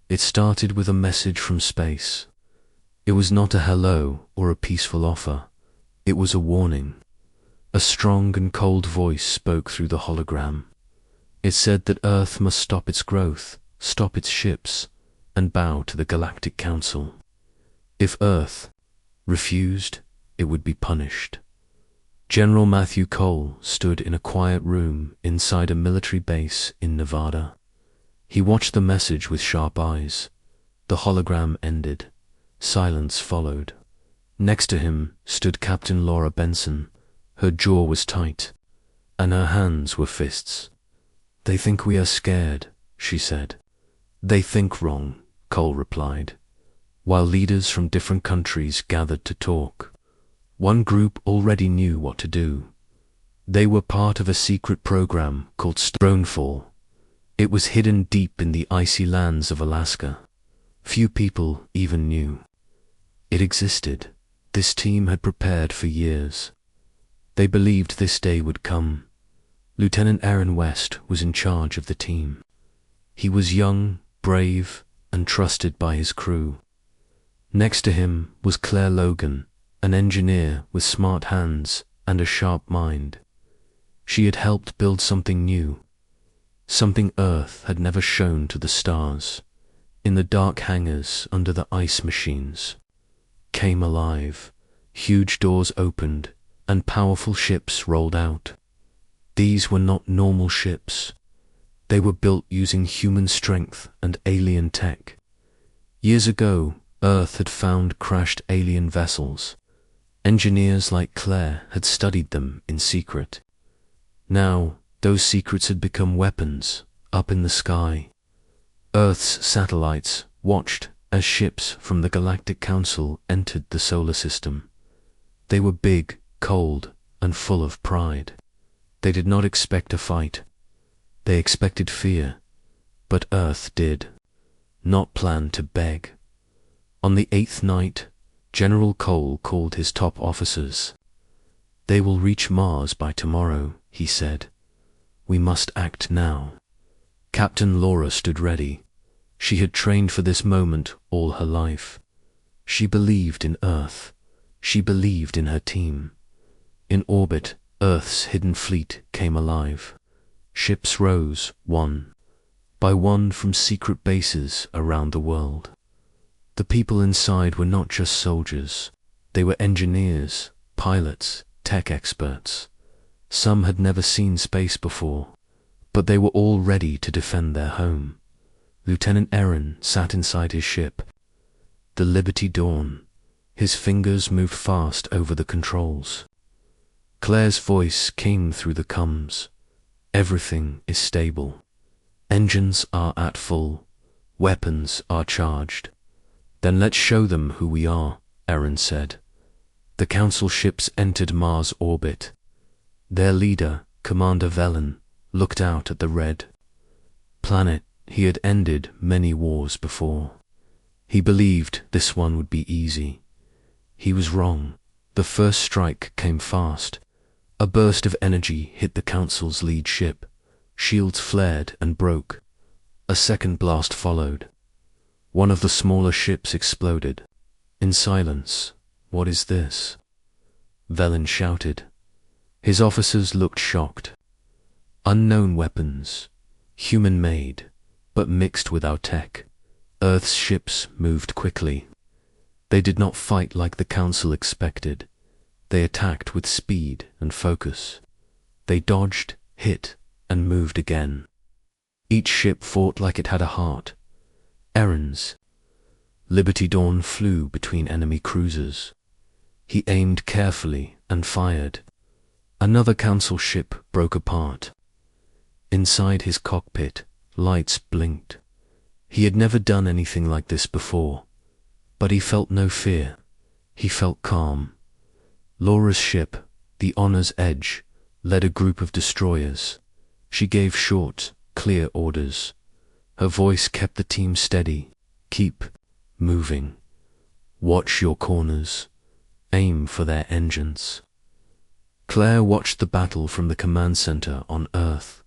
It started with a message from space. It was not a hello or a peaceful offer. It was a warning. A strong and cold voice spoke through the hologram. It said that Earth must stop its growth, stop its ships, and bow to the Galactic Council. If Earth refused, it would be punished. General Matthew Cole stood in a quiet room inside a military base in Nevada. He watched the message with sharp eyes. The hologram ended. Silence followed. Next to him stood Captain Laura Benson. Her jaw was tight, and her hands were fists. "They think we are scared," she said. "They think wrong," Cole replied, while leaders from different countries gathered to talk. One group already knew what to do. They were part of a secret program called Stonefall. It was hidden deep in the icy lands of Alaska. Few people even knew. It existed. This team had prepared for years. They believed this day would come. Lieutenant Aaron West was in charge of the team. He was young, brave, and trusted by his crew. Next to him was Claire Logan, an engineer with smart hands and a sharp mind. She had helped build something new, something Earth had never shown to the stars. In the dark hangars under the ice machines came alive. Huge doors opened and powerful ships rolled out. These were not normal ships. They were built using human strength and alien tech. Years ago, Earth had found crashed alien vessels. Engineers like Claire had studied them in secret. Now, those secrets had become weapons up in the sky. Earth's satellites watched as ships from the Galactic Council entered the solar system. They were big, cold, and full of pride. They did not expect a fight. They expected fear, but Earth did not plan to beg. On the 8th night, General Cole called his top officers. "They will reach Mars by tomorrow," he said. "We must act now." Captain Laura stood ready. She had trained for this moment all her life. She believed in Earth. She believed in her team. In orbit, Earth's hidden fleet came alive. Ships rose, one by one, from secret bases around the world. The people inside were not just soldiers. They were engineers, pilots, tech experts. Some had never seen space before, but they were all ready to defend their home. Lieutenant Aaron sat inside his ship, the Liberty Dawn. His fingers moved fast over the controls. Claire's voice came through the comms. "Everything is stable. Engines are at full. Weapons are charged." "Then let's show them who we are," Aaron said. The Council ships entered Mars orbit. Their leader, Commander Velen, looked out at the red planet. He had ended many wars before. He believed this one would be easy. He was wrong. The first strike came fast. A burst of energy hit the Council's lead ship. Shields flared and broke. A second blast followed. One of the smaller ships exploded. In silence, "What is this?" Velen shouted. His officers looked shocked. Unknown weapons, human-made, but mixed with our tech. Earth's ships moved quickly. They did not fight like the Council expected. They attacked with speed and focus. They dodged, hit, and moved again. Each ship fought like it had a heart. Aaron's Liberty Dawn flew between enemy cruisers. He aimed carefully and fired. Another Council ship broke apart. Inside his cockpit, lights blinked. He had never done anything like this before, but he felt no fear. He felt calm. Laura's ship, the Honor's Edge, led a group of destroyers. She gave short, clear orders. Her voice kept the team steady. "Keep moving. Watch your corners. Aim for their engines." Claire watched the battle from the command center on Earth.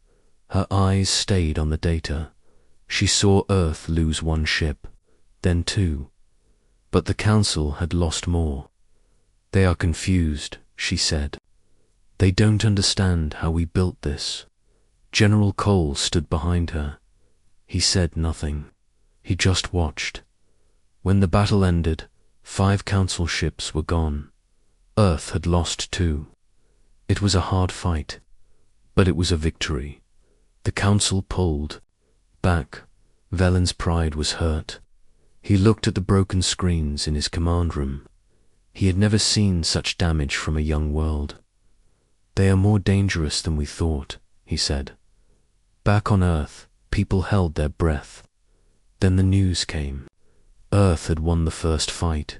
Her eyes stayed on the data. She saw Earth lose one ship, then two. But the Council had lost more. They are confused, she said. They don't understand how we built this. General Cole stood behind her. He said nothing. He just watched. When the battle ended, 5 Council ships were gone. Earth had lost 2. It was a hard fight, but it was a victory. The Council pulled back. Velen's pride was hurt. He looked at the broken screens in his command room. He had never seen such damage from a young world. They are more dangerous than we thought, he said. Back on Earth, people held their breath. Then the news came. Earth had won the first fight.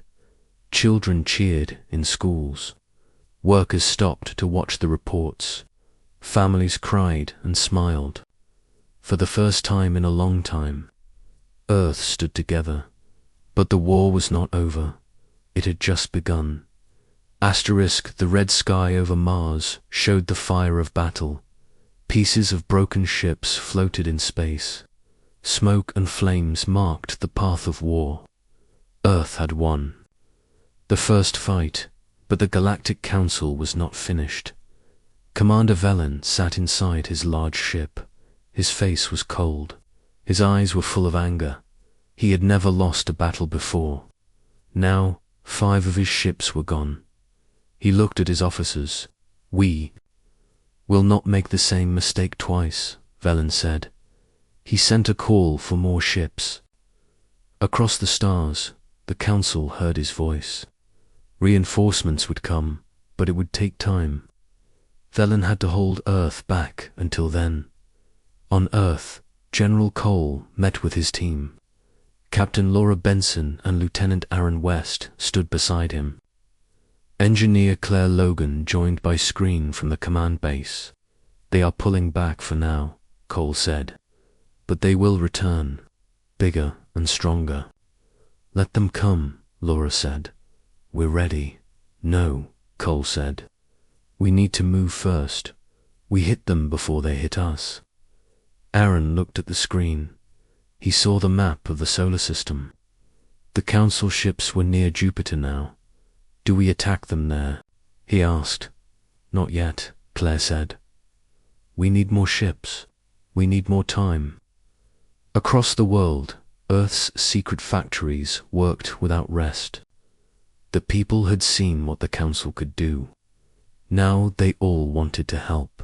Children cheered in schools. Workers stopped to watch the reports. Families cried and smiled. For the first time in a long time, Earth stood together. But the war was not over. It had just begun. The red sky over Mars showed the fire of battle. Pieces of broken ships floated in space. Smoke and flames marked the path of war. Earth had won the first fight, but the Galactic Council was not finished. Commander Velen sat inside his large ship. His face was cold. His eyes were full of anger. He had never lost a battle before. Now, 5 of his ships were gone. He looked at his officers. We will not make the same mistake twice, Velen said. He sent a call for more ships. Across the stars, the Council heard his voice. Reinforcements would come, but it would take time. Velen had to hold Earth back until then. On Earth, General Cole met with his team. Captain Laura Benson and Lieutenant Aaron West stood beside him. Engineer Claire Logan joined by screen from the command base. They are pulling back for now, Cole said. But they will return, bigger and stronger. Let them come, Laura said. We're ready. No, Cole said. We need to move first. We hit them before they hit us. Aaron looked at the screen. He saw the map of the solar system. The Council ships were near Jupiter now. Do we attack them there? He asked. Not yet, Claire said. We need more ships. We need more time. Across the world, Earth's secret factories worked without rest. The people had seen what the Council could do. Now they all wanted to help.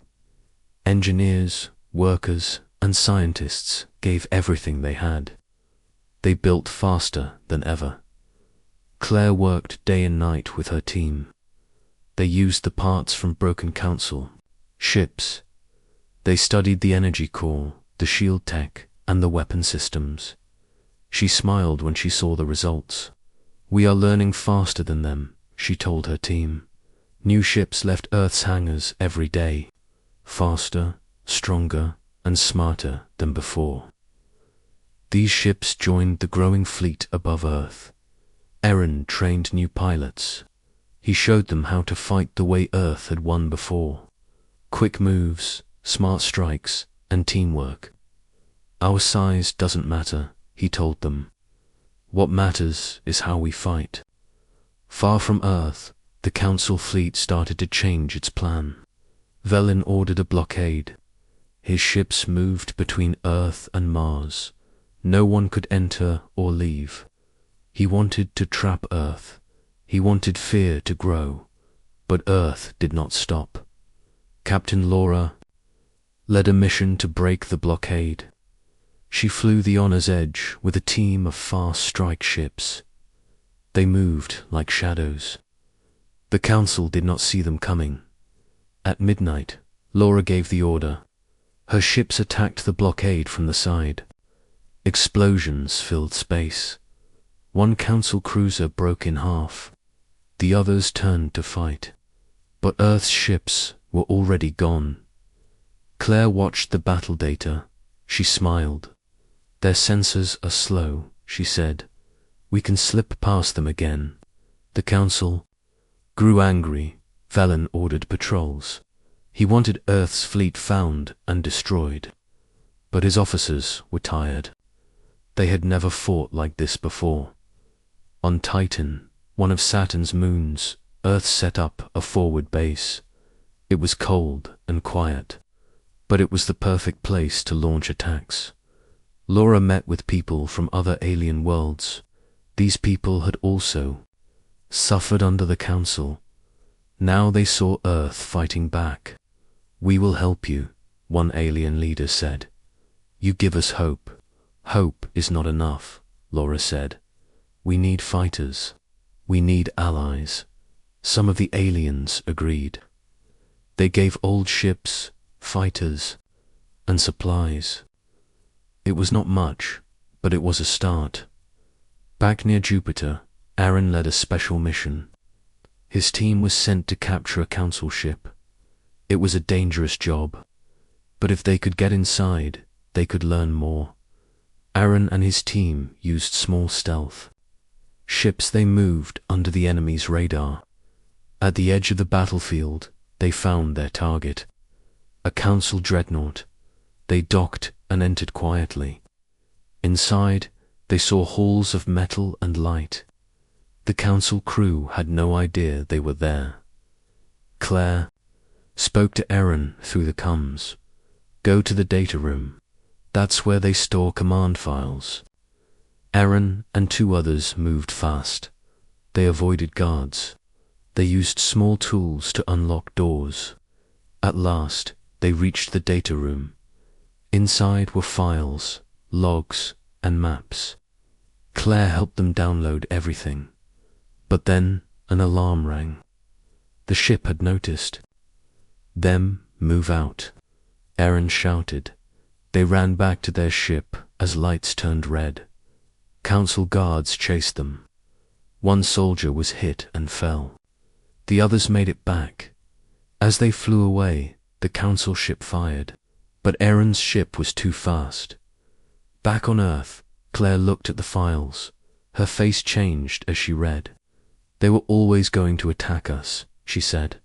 Engineers, workers, and scientists gave everything they had. They built faster than ever. Claire worked day and night with her team. They used the parts from broken Council ships. They studied the energy core, the shield tech, and the weapon systems. She smiled when she saw the results. We are learning faster than them, she told her team. New ships left Earth's hangars every day. Faster, stronger, and smarter than before. These ships joined the growing fleet above Earth. Aaron trained new pilots. He showed them how to fight the way Earth had won before. Quick moves, smart strikes, and teamwork. Our size doesn't matter, he told them. What matters is how we fight. Far from Earth, the Council fleet started to change its plan. Velen ordered a blockade. His ships moved between Earth and Mars. No one could enter or leave. He wanted to trap Earth. He wanted fear to grow. But Earth did not stop. Captain Laura led a mission to break the blockade. She flew the Honor's Edge with a team of fast strike ships. They moved like shadows. The Council did not see them coming. At midnight, Laura gave the order. Her ships attacked the blockade from the side. Explosions filled space. One Council cruiser broke in half. The others turned to fight. But Earth's ships were already gone. Claire watched the battle data. She smiled. Their sensors are slow, she said. We can slip past them again. The Council grew angry. Velen ordered patrols. He wanted Earth's fleet found and destroyed. But his officers were tired. They had never fought like this before. On Titan, one of Saturn's moons, Earth set up a forward base. It was cold and quiet, but it was the perfect place to launch attacks. Laura met with people from other alien worlds. These people had also suffered under the Council. Now they saw Earth fighting back. "We will help you," one alien leader said. "You give us hope." "Hope is not enough," Laura said. "We need fighters. We need allies." Some of the aliens agreed. They gave old ships, fighters, and supplies. It was not much, but it was a start. Back near Jupiter, Aaron led a special mission. His team was sent to capture a Council ship. It was a dangerous job, but if they could get inside, they could learn more. Aaron and his team used small stealth ships. They moved under the enemy's radar. At the edge of the battlefield, they found their target, a Council dreadnought. They docked and entered quietly. Inside, they saw halls of metal and light. The Council crew had no idea they were there. Claire spoke to Aaron through the comms. "Go to the data room. That's where they store command files." Aaron and two others moved fast. They avoided guards. They used small tools to unlock doors. At last, they reached the data room. Inside were files, logs, and maps. Claire helped them download everything. But then an alarm rang. The ship had noticed them move out. Aaron shouted. They ran back to their ship as lights turned red. Council guards chased them. One soldier was hit and fell. The others made it back. As they flew away, the Council ship fired, but Aaron's ship was too fast. Back on Earth, Claire looked at the files. Her face changed as she read. "They were always going to attack us," she said.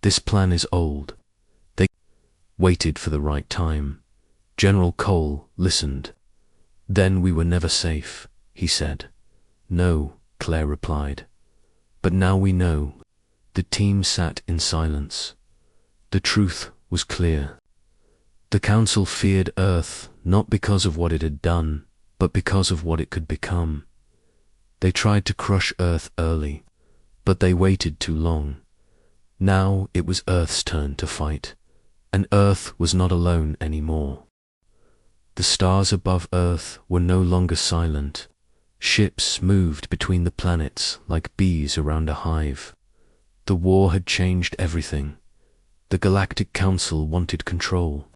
"This plan is old. They waited for the right time." General Cole listened. "Then we were never safe," he said. "No," Claire replied. "But now we know." The team sat in silence. The truth was clear. The Council feared Earth not because of what it had done, but because of what it could become. They tried to crush Earth early, but they waited too long. Now it was Earth's turn to fight, and Earth was not alone anymore. The stars above Earth were no longer silent. Ships moved between the planets like bees around a hive. The war had changed everything. The Galactic Council wanted control,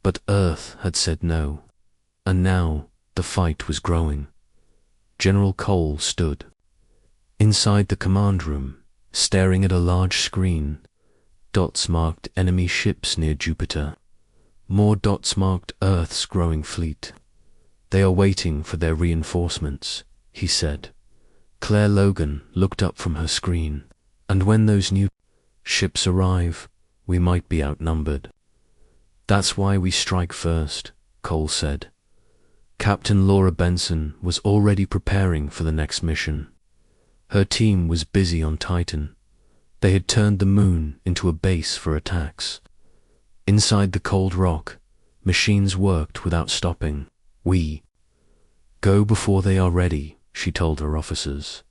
but Earth had said no, and now the fight was growing. General Cole stood inside the command room, staring at a large screen. Dots marked enemy ships near Jupiter. More dots marked Earth's growing fleet. "They are waiting for their reinforcements," he said. Claire Logan looked up from her screen. "And when those new ships arrive, we might be outnumbered." "That's why we strike first," Cole said. Captain Laura Benson was already preparing for the next mission. Her team was busy on Titan. They had turned the moon into a base for attacks. Inside the cold rock, machines worked without stopping. "We go before they are ready," she told her officers.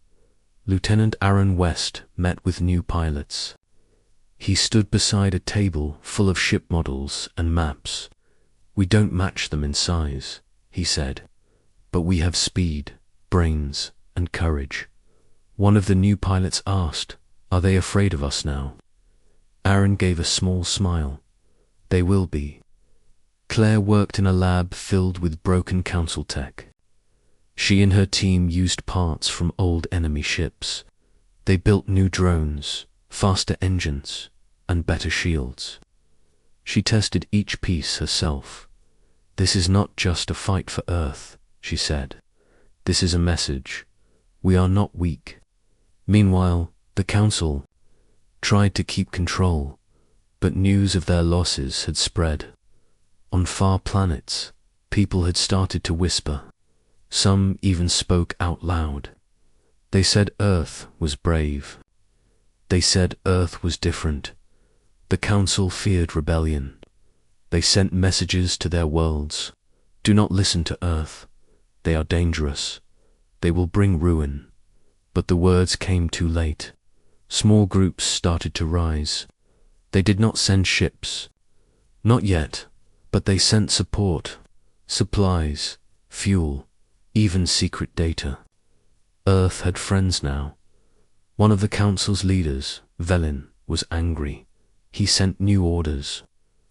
Lieutenant Aaron West met with new pilots. He stood beside a table full of ship models and maps. "We don't match them in size," he said, "but we have speed, brains, and courage." One of the new pilots asked, "Are they afraid of us now?" Aaron gave a small smile. "They will be." Claire worked in a lab filled with broken Council tech. She and her team used parts from old enemy ships. They built new drones, faster engines, and better shields. She tested each piece herself. "This is not just a fight for Earth," she said. "This is a message. We are not weak." Meanwhile, the Council tried to keep control, but news of their losses had spread. On far planets, people had started to whisper, Some even spoke out loud. They said Earth was brave. They said Earth was different. The Council feared rebellion. They sent messages to their worlds. Do not listen to Earth. They are dangerous. They will bring ruin. But the words came too late. Small groups started to rise. They did not send ships. Not yet, but they sent support, supplies, fuel, even secret data. Earth had friends now. One of the Council's leaders, Velin, was angry. He sent new orders.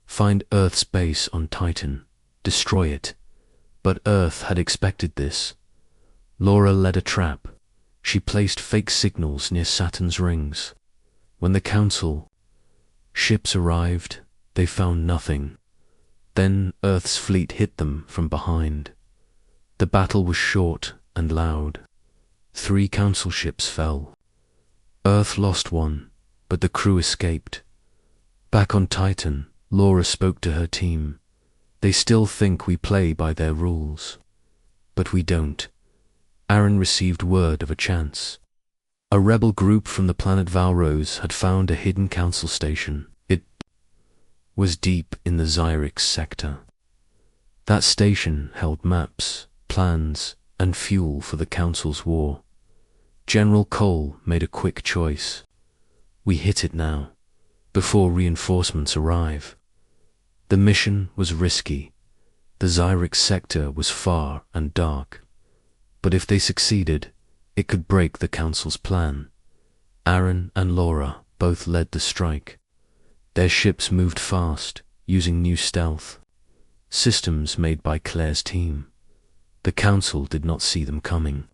Find Earth's base on Titan. Destroy it. But Earth had expected this. Laura led a trap. She placed fake signals near Saturn's rings. When the Council ships arrived, they found nothing. Then Earth's fleet hit them from behind. The battle was short and loud. 3 Council ships fell. Earth lost one, but the crew escaped. Back on Titan, Laura spoke to her team. They still think we play by their rules. But we don't. Aaron received word of a chance. A rebel group from the planet Valrose had found a hidden Council station. It was deep in the Xyrix sector. That station held maps, plans, and fuel for the Council's war. General Cole made a quick choice. We hit it now, before reinforcements arrive. The mission was risky. The Xyrix sector was far and dark. But if they succeeded, it could break the Council's plan. Aaron and Laura both led the strike. Their ships moved fast, using new stealth. Systems made by Claire's team. The Council did not see them coming.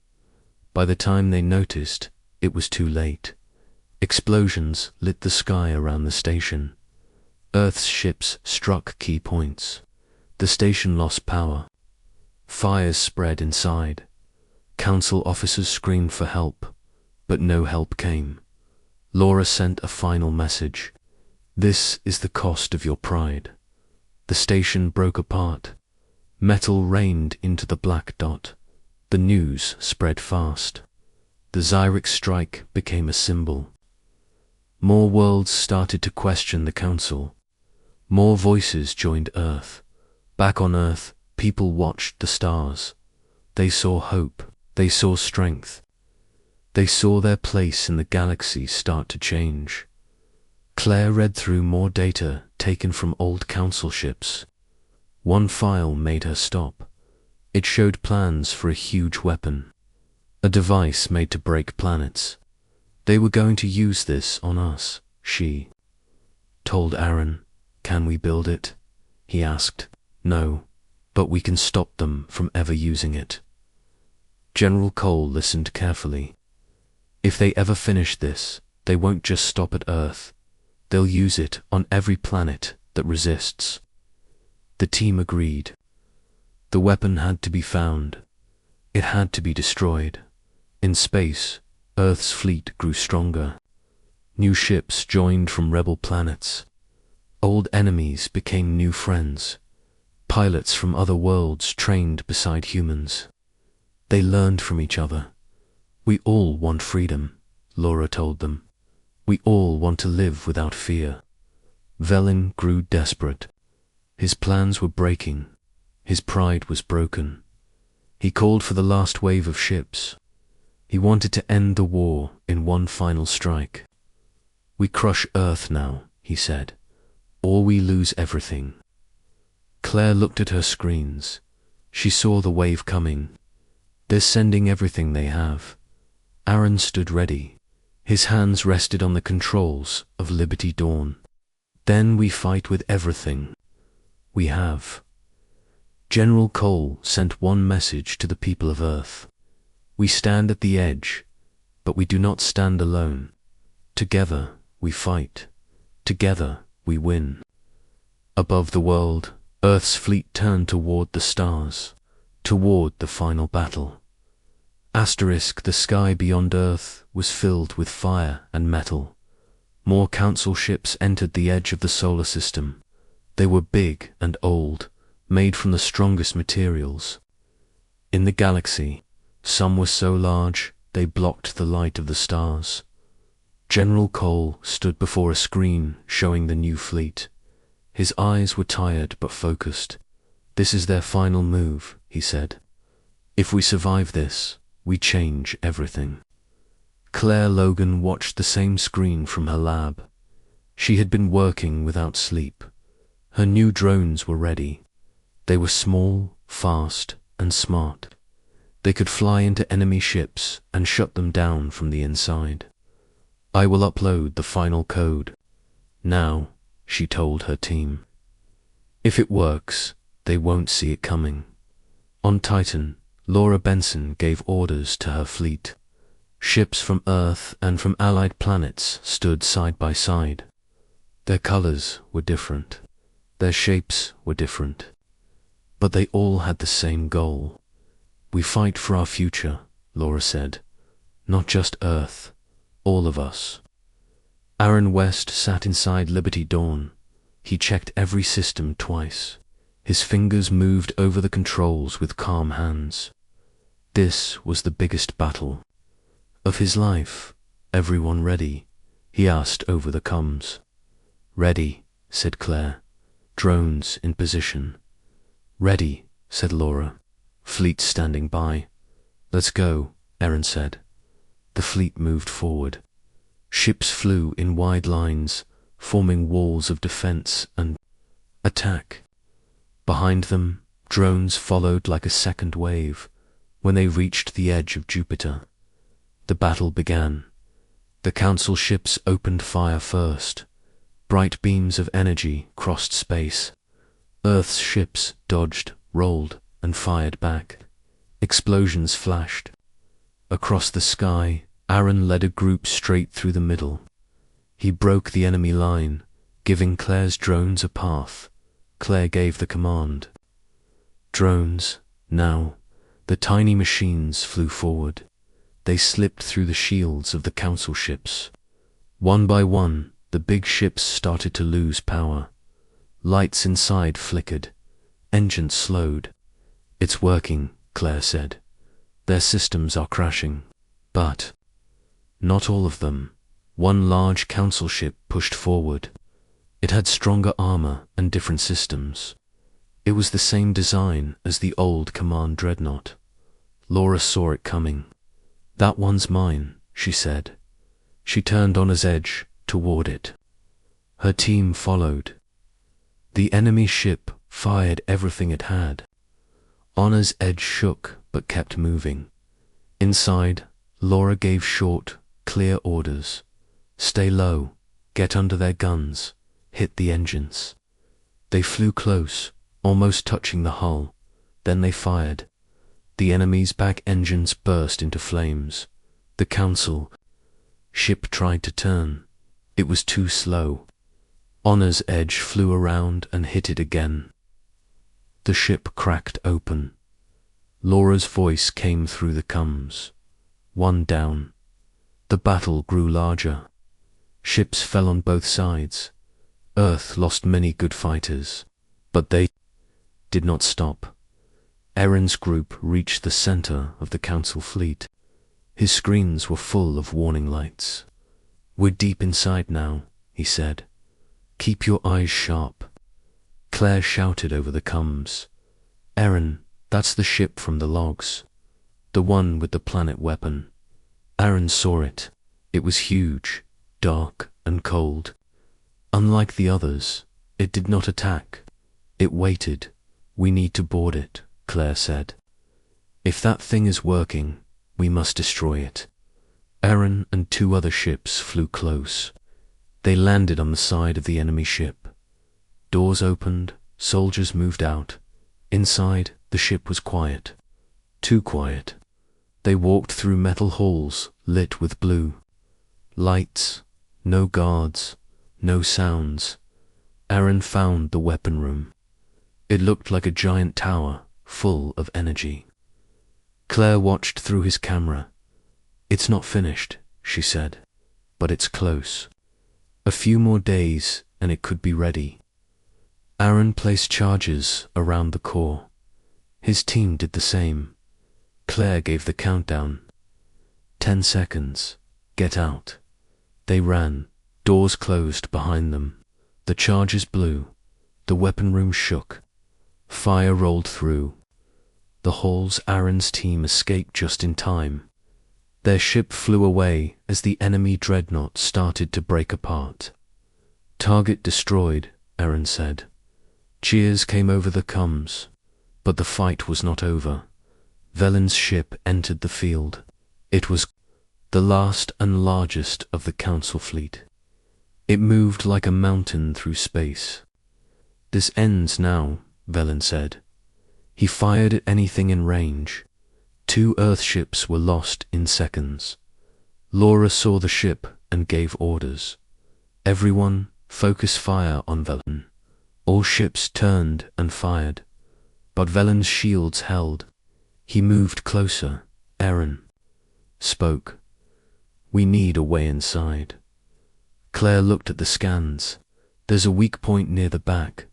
By the time they noticed, it was too late. Explosions lit the sky around the station. Earth's ships struck key points. The station lost power. Fires spread inside. Council officers screamed for help, but no help came. Laura sent a final message. This is the cost of your pride. The station broke apart. Metal rained into the black dot. The news spread fast. The Xyrix strike became a symbol. More worlds started to question the Council. More voices joined Earth. Back on Earth, people watched the stars. They saw hope. They saw strength. They saw their place in the galaxy start to change. Claire read through more data taken from old Council ships. One file made her stop. It showed plans for a huge weapon, a device made to break planets. They were going to use this on us, she told Aaron. Can we build it? He asked. No, but we can stop them from ever using it. General Cole listened carefully. If they ever finish this, they won't just stop at Earth. They'll use it on every planet that resists. The team agreed. The weapon had to be found. It had to be destroyed. In space, Earth's fleet grew stronger. New ships joined from rebel planets. Old enemies became new friends. Pilots from other worlds trained beside humans. They learned from each other. We all want freedom, Laura told them. We all want to live without fear. Velin grew desperate. His plans were breaking. His pride was broken. He called for the last wave of ships. He wanted to end the war in one final strike. We crush Earth now, he said, or we lose everything. Claire looked at her screens. She saw the wave coming. They're sending everything they have. Aaron stood ready. His hands rested on the controls of Liberty Dawn. Then we fight with everything we have. General Cole sent one message to the people of Earth. We stand at the edge, but we do not stand alone. Together we fight. Together we win. Above the world, Earth's fleet turned toward the stars, toward the final battle. Asterisk, the sky beyond Earth was filled with fire and metal. More Council ships entered the edge of the solar system. They were big and old, made from the strongest materials. In the galaxy, some were so large they blocked the light of the stars. General Cole stood before a screen showing the new fleet. His eyes were tired but focused. "This is their final move," he said. "If we survive this, we change everything." Claire Logan watched the same screen from her lab. She had been working without sleep. Her new drones were ready. They were small, fast, and smart. They could fly into enemy ships and shut them down from the inside. "I will upload the final code now," she told her team. "If it works, they won't see it coming." On Titan, Laura Benson gave orders to her fleet. Ships from Earth and from allied planets stood side by side. Their colors were different. Their shapes were different. But they all had the same goal. "We fight for our future," Laura said. "Not just Earth, all of us." Aaron West sat inside Liberty Dawn. He checked every system twice. His fingers moved over the controls with calm hands. This was the biggest battle of his life. "Everyone ready?" he asked over the comms. "Ready," said Claire. "Drones in position." "Ready," said Laura. "Fleet standing by." "Let's go," Aaron said. The fleet moved forward. Ships flew in wide lines, forming walls of defense and attack. Behind them, drones followed like a second wave. When they reached the edge of Jupiter, the battle began. The Council ships opened fire first. Bright beams of energy crossed space. Earth's ships dodged, rolled, and fired back. Explosions flashed. Across the sky, Aaron led a group straight through the middle. He broke the enemy line, giving Claire's drones a path. Claire gave the command. Drones, now. The tiny machines flew forward. They slipped through the shields of the Council ships. One by one, the big ships started to lose power. Lights inside flickered. Engines slowed. "It's working," Claire said. "Their systems are crashing." But not all of them. One large Council ship pushed forward. It had stronger armor and different systems. It was the same design as the old Command Dreadnought. Laura saw it coming. "That one's mine," she said. She turned on his edge toward it. Her team followed. The enemy ship fired everything it had. Honor's edge shook but kept moving. Inside, Laura gave short, clear orders. "Stay low, get under their guns, hit the engines." They flew close, almost touching the hull. Then they fired. The enemy's back engines burst into flames. The Council ship tried to turn. It was too slow. Honor's edge flew around and hit it again. The ship cracked open. Laura's voice came through the comms. One down. The battle grew larger. Ships fell on both sides. Earth lost many good fighters, but they did not stop. Aaron's group reached the center of the Council fleet. His screens were full of warning lights. "We're deep inside now," he said. "Keep your eyes sharp." Claire shouted over the comms. "Aaron, that's the ship from the logs. The one with the planet weapon." Aaron saw it. It was huge, dark, and cold. Unlike the others, it did not attack. It waited. "We need to board it," Claire said. "If that thing is working, we must destroy it." Aaron and two other ships flew close. They landed on the side of the enemy ship. Doors opened, soldiers moved out. Inside, the ship was quiet. Too quiet. They walked through metal halls lit with blue. Lights, no guards, no sounds. Aaron found the weapon room. It looked like a giant tower, full of energy. Claire watched through his camera. "It's not finished," she said, "but it's close. A few more days and it could be ready." Aaron placed charges around the core. His team did the same. Claire gave the countdown. 10 seconds. Get out. They ran. Doors closed behind them. The charges blew. The weapon room shook. Fire rolled through. The halls. Aaron's team escaped just in time. Their ship flew away as the enemy dreadnought started to break apart. Target destroyed, Aaron said. Cheers came over the comms, but the fight was not over. Velen's ship entered the field. It was the last and largest of the Council fleet. It moved like a mountain through space. This ends now, Velen said. He fired at anything in range. 2 Earthships were lost in seconds. Laura saw the ship and gave orders. Everyone, focus fire on Velen. All ships turned and fired, but Velen's shields held. He moved closer. Aaron spoke. We need a way inside. Claire looked at the scans. There's a weak point near the back,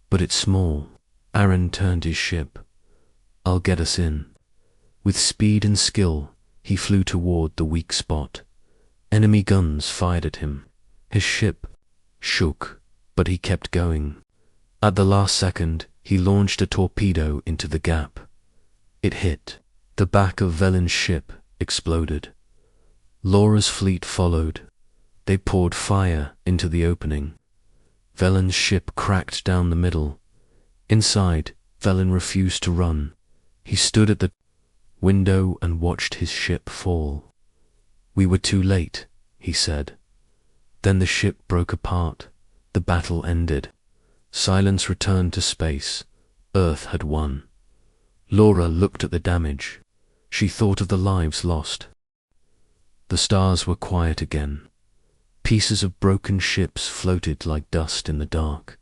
but it's small. Aaron turned his ship. I'll get us in. With speed and skill, he flew toward the weak spot. Enemy guns fired at him. His ship shook, but he kept going. At the last second, he launched a torpedo into the gap. It hit. The back of Velen's ship exploded. Laura's fleet followed. They poured fire into the opening. Velen's ship cracked down the middle. Inside, Velen refused to run. He stood at the window and watched his ship fall. We were too late, he said. Then the ship broke apart. The battle ended. Silence returned to space. Earth had won. Laura looked at the damage. She thought of the lives lost. The stars were quiet again. Pieces of broken ships floated like dust in the dark.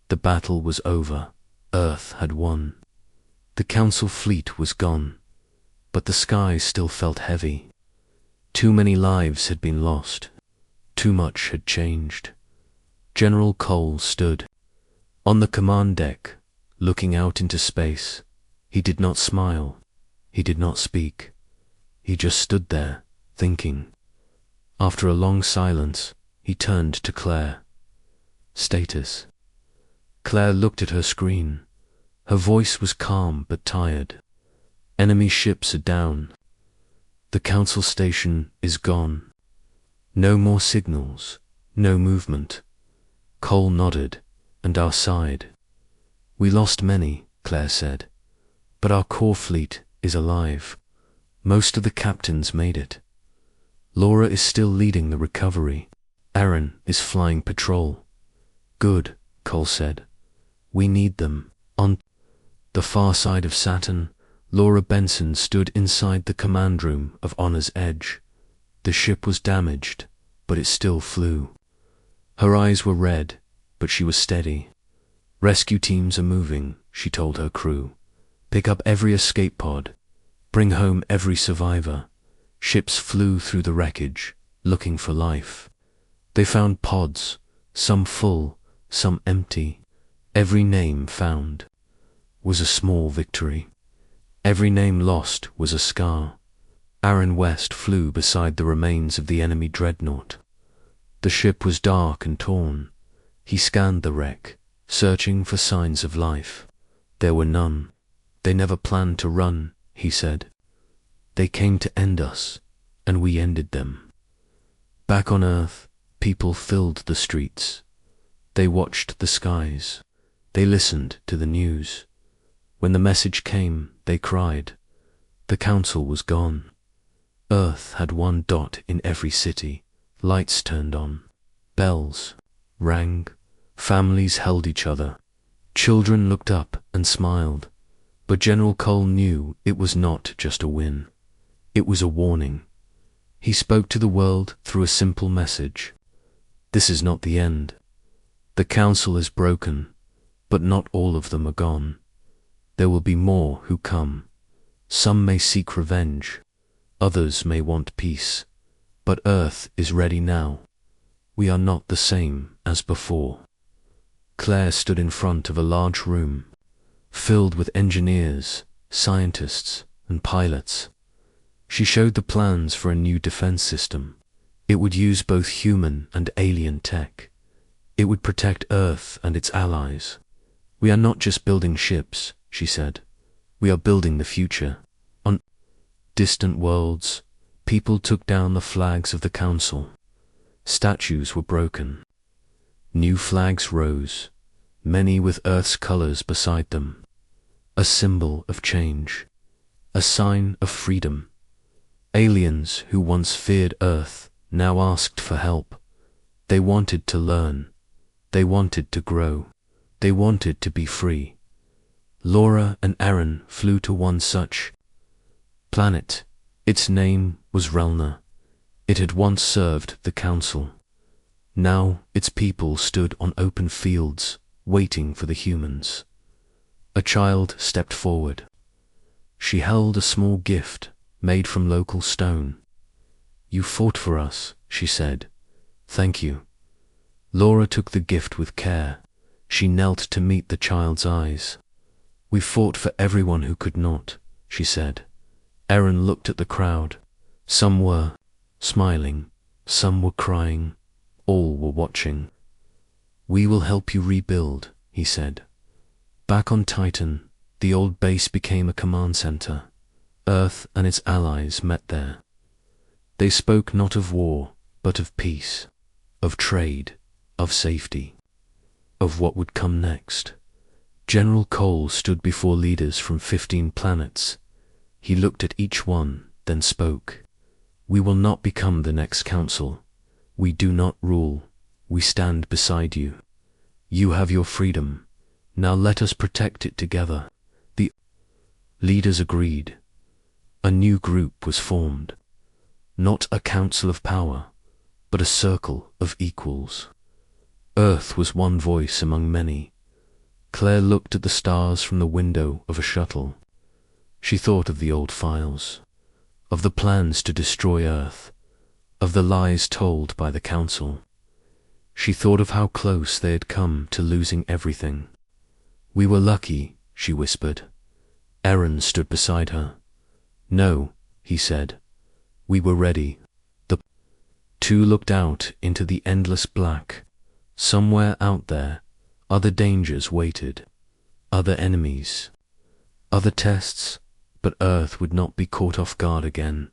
The battle was over. Earth had won. The Council fleet was gone, but the sky still felt heavy. Too many lives had been lost. Too much had changed. General Cole stood on the command deck, looking out into space. He did not smile. He did not speak. He just stood there, thinking. After a long silence, he turned to Claire. Status. Claire looked at her screen. Her voice was calm but tired. Enemy ships are down. The Council station is gone. No more signals. No movement. Cole nodded, and our side. We lost many, Claire said, but our core fleet is alive. Most of the captains made it. Laura is still leading the recovery. Aaron is flying patrol. Good, Cole said. We need them. On the far side of Saturn, Laura Benson stood inside the command room of Honor's Edge. The ship was damaged, but it still flew. Her eyes were red, but she was steady. Rescue teams are moving, she told her crew. Pick up every escape pod. Bring home every survivor. Ships flew through the wreckage, looking for life. They found pods, some full, some empty. Every name found was a small victory. Every name lost was a scar. Aaron West flew beside the remains of the enemy dreadnought. The ship was dark and torn. He scanned the wreck, searching for signs of life. There were none. They never planned to run, he said. They came to end us, and we ended them. Back on Earth, people filled the streets. They watched the skies. They listened to the news. When the message came, they cried. The Council was gone. Earth had one dot in every city. Lights turned on. Bells rang. Families held each other. Children looked up and smiled. But General Cole knew it was not just a win. It was a warning. He spoke to the world through a simple message. This is not the end. The Council is broken, but not all of them are gone. There will be more who come. Some may seek revenge. Others may want peace. But Earth is ready now. We are not the same as before. Claire stood in front of a large room, filled with engineers, scientists, and pilots. She showed the plans for a new defense system. It would use both human and alien tech. It would protect Earth and its allies. "We are not just building ships," she said. "We are building the future." On distant worlds, people took down the flags of the Council. Statues were broken. New flags rose, many with Earth's colors beside them. A symbol of change, a sign of freedom. Aliens who once feared Earth now asked for help. They wanted to learn. They wanted to grow. They wanted to be free. Laura and Aaron flew to one such planet. Its name was Relna. It had once served the Council. Now its people stood on open fields, waiting for the humans. A child stepped forward. She held a small gift made from local stone. "You fought for us," she said. "Thank you." Laura took the gift with care. She knelt to meet the child's eyes. "We fought for everyone who could not," she said. Aaron looked at the crowd. Some were smiling, some were crying, all were watching. "We will help you rebuild," he said. Back on Titan, the old base became a command center. Earth and its allies met there. They spoke not of war, but of peace, of trade, of safety, of what would come next. General Cole stood before leaders from 15 planets. He looked at each one, then spoke. "We will not become the next council. We do not rule. We stand beside you. You have your freedom. Now let us protect it together." The leaders agreed. A new group was formed. Not a council of power, but a circle of equals. Earth was one voice among many. Claire looked at the stars from the window of a shuttle. She thought of the old files, of the plans to destroy Earth, of the lies told by the Council. She thought of how close they had come to losing everything. "We were lucky," she whispered. Aaron stood beside her. "No," he said. "We were ready." The two looked out into the endless black. Somewhere out there, other dangers waited, other enemies, other tests, but Earth would not be caught off guard again.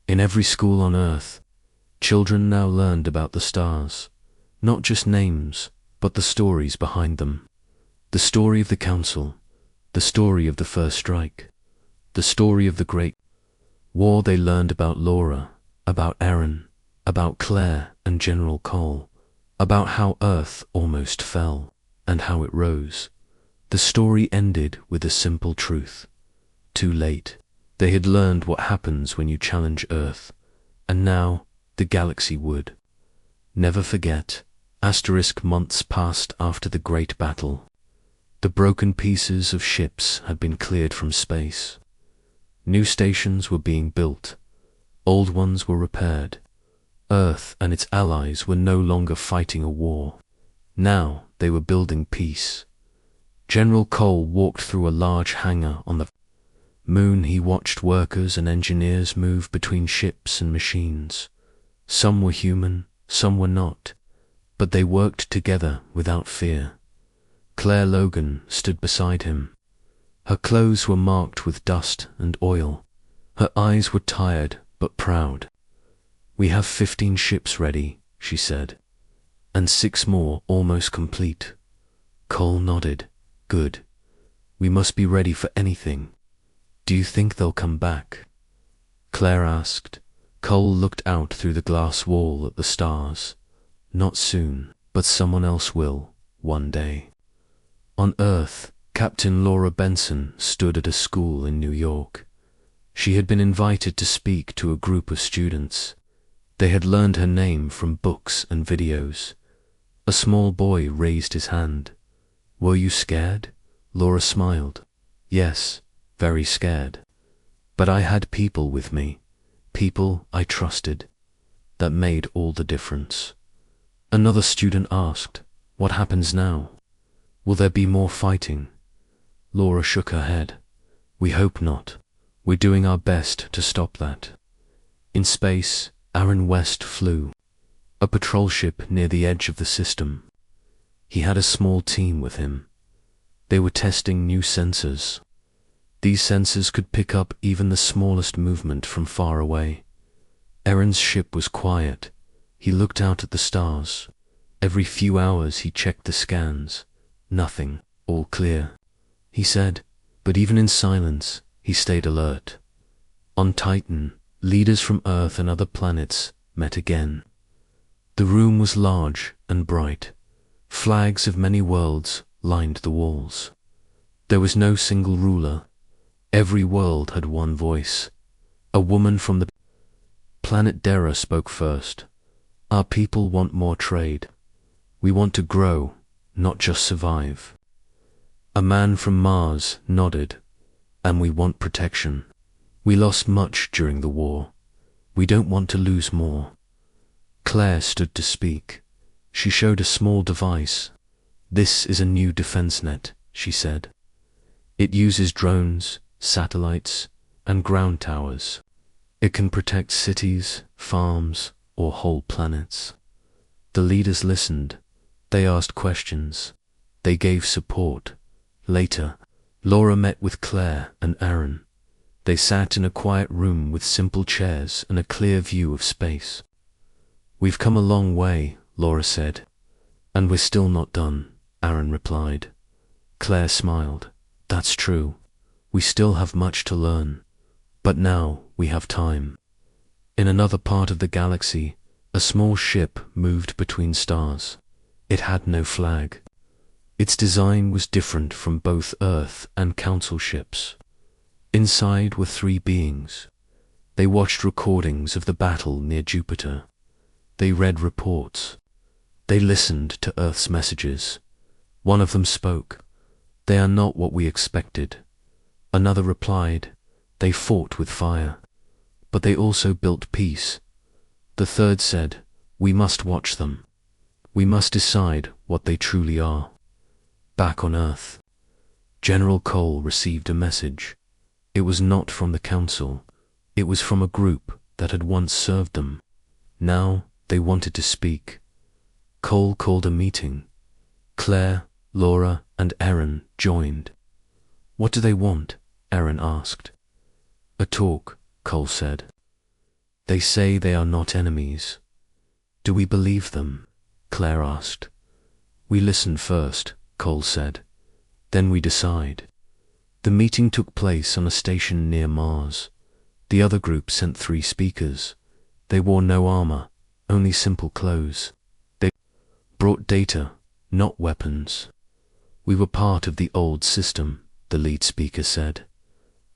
In every school on Earth, children now learned about the stars, not just names, but the stories behind them. The story of the Council, the story of the first strike, the story of the Great War. They learned about Laura, about Aaron, about Claire and General Cole, about how Earth almost fell and how it rose. The story ended with a simple truth. Too late. They had learned what happens when you challenge Earth, and now the galaxy would. Never forget. Months passed after the great battle. The broken pieces of ships had been cleared from space. New stations were being built. Old ones were repaired. Earth and its allies were no longer fighting a war. Now they were building peace. General Cole walked through a large hangar on the moon. He watched workers and engineers move between ships and machines. Some were human, some were not, but they worked together without fear. Claire Logan stood beside him. Her clothes were marked with dust and oil. Her eyes were tired but proud. "We have 15 ships ready," she said, "and 6 more almost complete." Cole nodded. "Good. We must be ready for anything. Do you think they'll come back?" Claire asked. Cole looked out through the glass wall at the stars. "Not soon, but someone else will, one day." On Earth, Captain Laura Benson stood at a school in New York. She had been invited to speak to a group of students. They had learned her name from books and videos. A small boy raised his hand. "Were you scared?" Laura smiled. "Yes, very scared. But I had people with me, people I trusted. That made all the difference." Another student asked, "What happens now? Will there be more fighting?" Laura shook her head. "We hope not. We're doing our best to stop that. In space, Aaron West flew a patrol ship near the edge of the system. He had a small team with him. They were testing new sensors. These sensors could pick up even the smallest movement from far away. Aaron's ship was quiet. He looked out at the stars. Every few hours he checked the scans. Nothing, all clear, he said, but even in silence, he stayed alert. On Titan, leaders from Earth and other planets met again. The room was large and bright. Flags of many worlds lined the walls. There was no single ruler. Every world had one voice. A woman from the planet Dera spoke first. Our people want more trade. We want to grow, not just survive. A man from Mars nodded. And we want protection. We lost much during the war. We don't want to lose more. Claire stood to speak. She showed a small device. This is a new defense net, she said. It uses drones, satellites, and ground towers. It can protect cities, farms, or whole planets. The leaders listened. They asked questions. They gave support. Later, Laura met with Claire and Aaron. They sat in a quiet room with simple chairs and a clear view of space. We've come a long way, Laura said. And we're still not done, Aaron replied. Claire smiled. That's true. We still have much to learn. But now we have time. In another part of the galaxy, a small ship moved between stars. It had no flag. Its design was different from both Earth and Council ships. Inside were 3 beings. They watched recordings of the battle near Jupiter. They read reports. They listened to Earth's messages. One of them spoke. They are not what we expected. Another replied. They fought with fire. But they also built peace. The third said, we must watch them. We must decide what they truly are. Back on Earth, General Cole received a message. It was not from the Council. It was from a group that had once served them. Now they wanted to speak. Cole called a meeting. Claire, Laura, and Aaron joined. What do they want? Aaron asked. A talk, Cole said. They say they are not enemies. Do we believe them? Claire asked. We listen first, Cole said. Then we decide. The meeting took place on a station near Mars. The other group sent 3 speakers. They wore no armor, only simple clothes. They brought data, not weapons. We were part of the old system, the lead speaker said.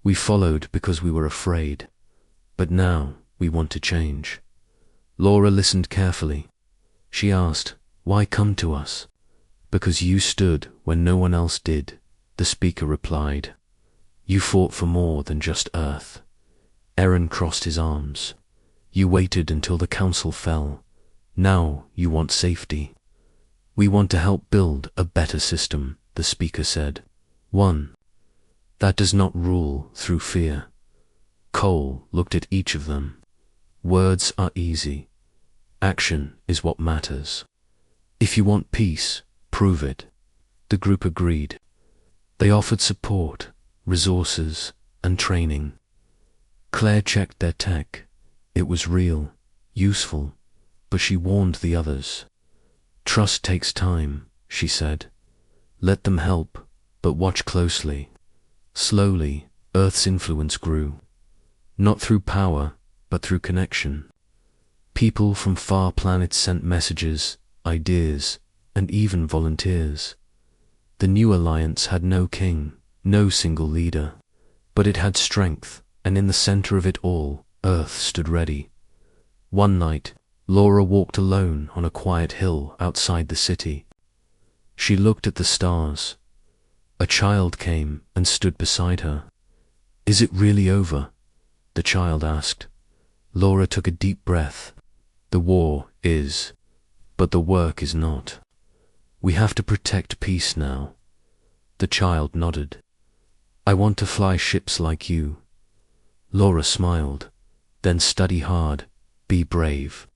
We followed because we were afraid. But now we want to change. Laura listened carefully. She asked, why come to us? Because you stood when no one else did, the speaker replied. You fought for more than just Earth. Aaron crossed his arms. You waited until the Council fell. Now you want safety. We want to help build a better system, the speaker said. One that does not rule through fear. Cole looked at each of them. Words are easy. Action is what matters. If you want peace, prove it. The group agreed. They offered support, resources, and training. Claire checked their tech. It was real, useful, but she warned the others. Trust takes time, she said. Let them help, but watch closely. Slowly, Earth's influence grew. Not through power, but through connection. People from far planets sent messages, ideas, and even volunteers. The new alliance had no king, no single leader, but it had strength, and in the center of it all, Earth stood ready. One night, Laura walked alone on a quiet hill outside the city. She looked at the stars. A child came and stood beside her. Is it really over? The child asked. Laura took a deep breath. The war is, but the work is not. We have to protect peace now. The child nodded. I want to fly ships like you. Laura smiled. Then study hard, be brave,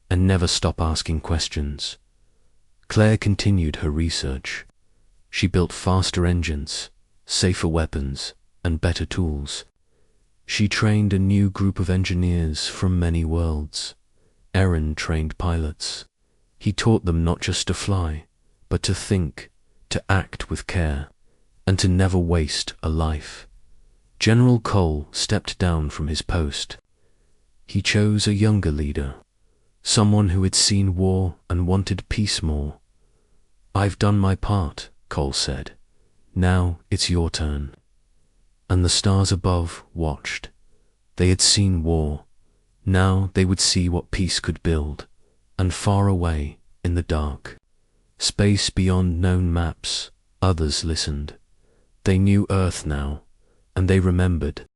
and never stop asking questions. Claire continued her research. She built faster engines, safer weapons, and better tools. She trained a new group of engineers from many worlds. Aaron trained pilots. He taught them not just to fly, but to think, to act with care, and to never waste a life. General Cole stepped down from his post. He chose a younger leader, someone who had seen war and wanted peace more. "I've done my part," Cole said. "Now it's your turn." And the stars above watched. They had seen war. Now they would see what peace could build. And far away, in the dark, space beyond known maps, others listened. They knew Earth now, and they remembered